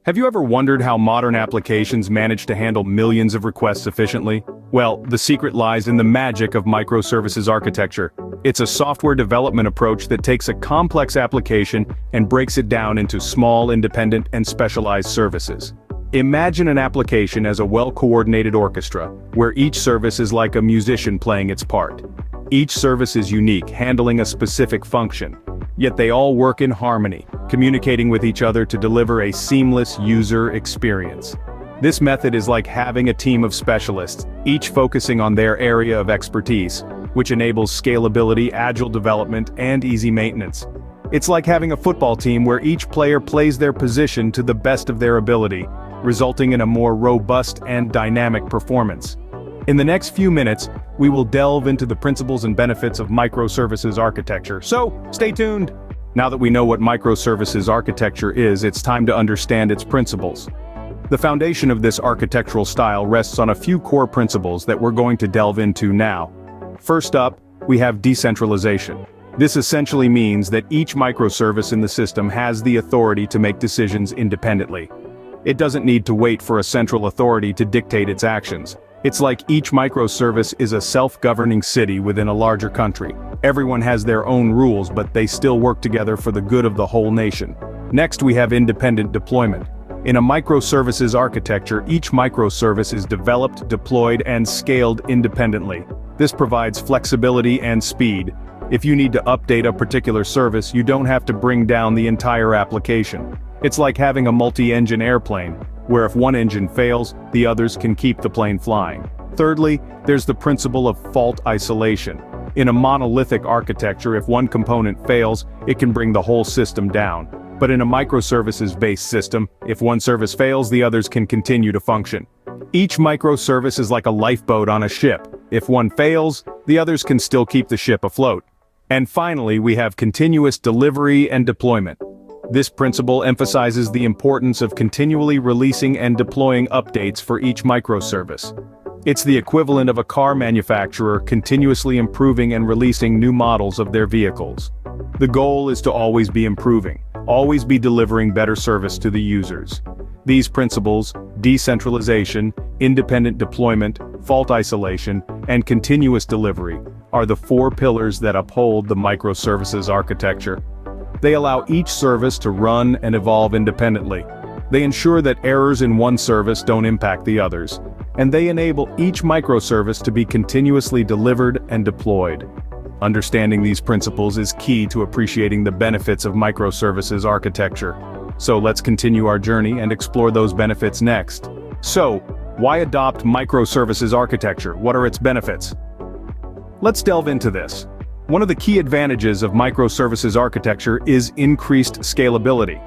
Have you ever wondered how modern applications manage to handle millions of requests efficiently? Well, the secret lies in the magic of microservices architecture. It's a software development approach that takes a complex application and breaks it down into small, independent, and specialized services. Imagine an application as a well-coordinated orchestra, where each service is like a musician playing its part. Each service is unique, handling a specific function. Yet they all work in harmony, communicating with each other to deliver a seamless user experience. This method is like having a team of specialists, each focusing on their area of expertise, which enables scalability, agile development, and easy maintenance. It's like having a football team where each player plays their position to the best of their ability, resulting in a more robust and dynamic performance. In the next few minutes, we will delve into the principles and benefits of microservices architecture, so stay tuned! Now that we know what microservices architecture is, it's time to understand its principles. The foundation of this architectural style rests on a few core principles that we're going to delve into now. First up, we have decentralization. This essentially means that each microservice in the system has the authority to make decisions independently. It doesn't need to wait for a central authority to dictate its actions. It's like each microservice is a self-governing city within a larger country. Everyone has their own rules, but they still work together for the good of the whole nation. Next, we have independent deployment. In a microservices architecture, each microservice is developed, deployed, and scaled independently. This provides flexibility and speed. If you need to update a particular service, you don't have to bring down the entire application. It's like having a multi-engine airplane, where if one engine fails, the others can keep the plane flying. Thirdly, there's the principle of fault isolation. In a monolithic architecture, if one component fails, it can bring the whole system down. But in a microservices-based system, if one service fails, the others can continue to function. Each microservice is like a lifeboat on a ship. If one fails, the others can still keep the ship afloat. And finally, we have continuous delivery and deployment. This principle emphasizes the importance of continually releasing and deploying updates for each microservice. It's the equivalent of a car manufacturer continuously improving and releasing new models of their vehicles. The goal is to always be improving, always be delivering better service to the users. These principles, decentralization, independent deployment, fault isolation, and continuous delivery, are the four pillars that uphold the microservices architecture. They allow each service to run and evolve independently. They ensure that errors in one service don't impact the others. And they enable each microservice to be continuously delivered and deployed. Understanding these principles is key to appreciating the benefits of microservices architecture. So let's continue our journey and explore those benefits next. So, why adopt microservices architecture? What are its benefits? Let's delve into this. One of the key advantages of microservices architecture is increased scalability.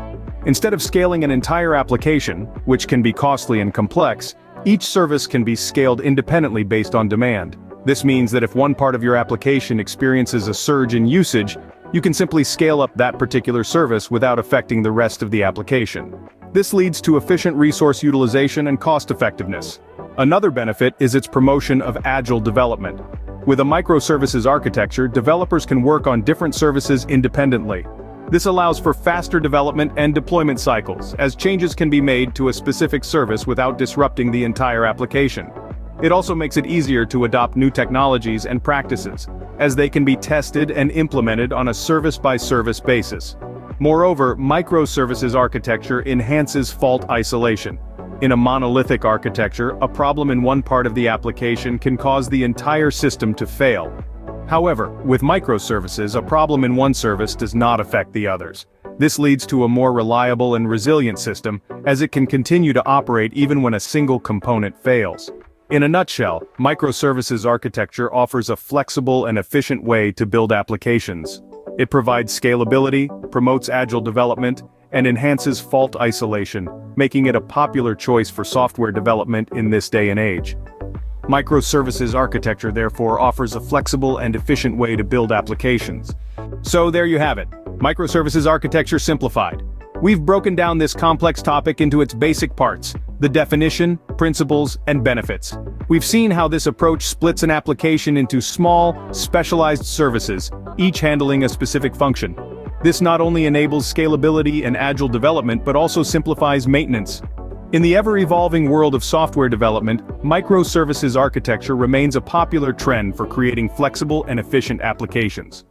Instead of scaling an entire application, which can be costly and complex, each service can be scaled independently based on demand. This means that if one part of your application experiences a surge in usage, you can simply scale up that particular service without affecting the rest of the application. This leads to efficient resource utilization and cost effectiveness. Another benefit is its promotion of agile development. With a microservices architecture, developers can work on different services independently. This allows for faster development and deployment cycles, as changes can be made to a specific service without disrupting the entire application. It also makes it easier to adopt new technologies and practices, as they can be tested and implemented on a service-by-service basis. Moreover, microservices architecture enhances fault isolation. In a monolithic architecture, a problem in one part of the application can cause the entire system to fail. However, with microservices, a problem in one service does not affect the others. This leads to a more reliable and resilient system, as it can continue to operate even when a single component fails. In a nutshell, microservices architecture offers a flexible and efficient way to build applications. It provides scalability, promotes agile development, and enhances fault isolation, making it a popular choice for software development in this day and age. Microservices architecture therefore offers a flexible and efficient way to build applications. So there you have it, microservices architecture simplified. We've broken down this complex topic into its basic parts: the definition, principles, and benefits. We've seen how this approach splits an application into small, specialized services, each handling a specific function. This not only enables scalability and agile development but also simplifies maintenance. In the ever-evolving world of software development, microservices architecture remains a popular trend for creating flexible and efficient applications.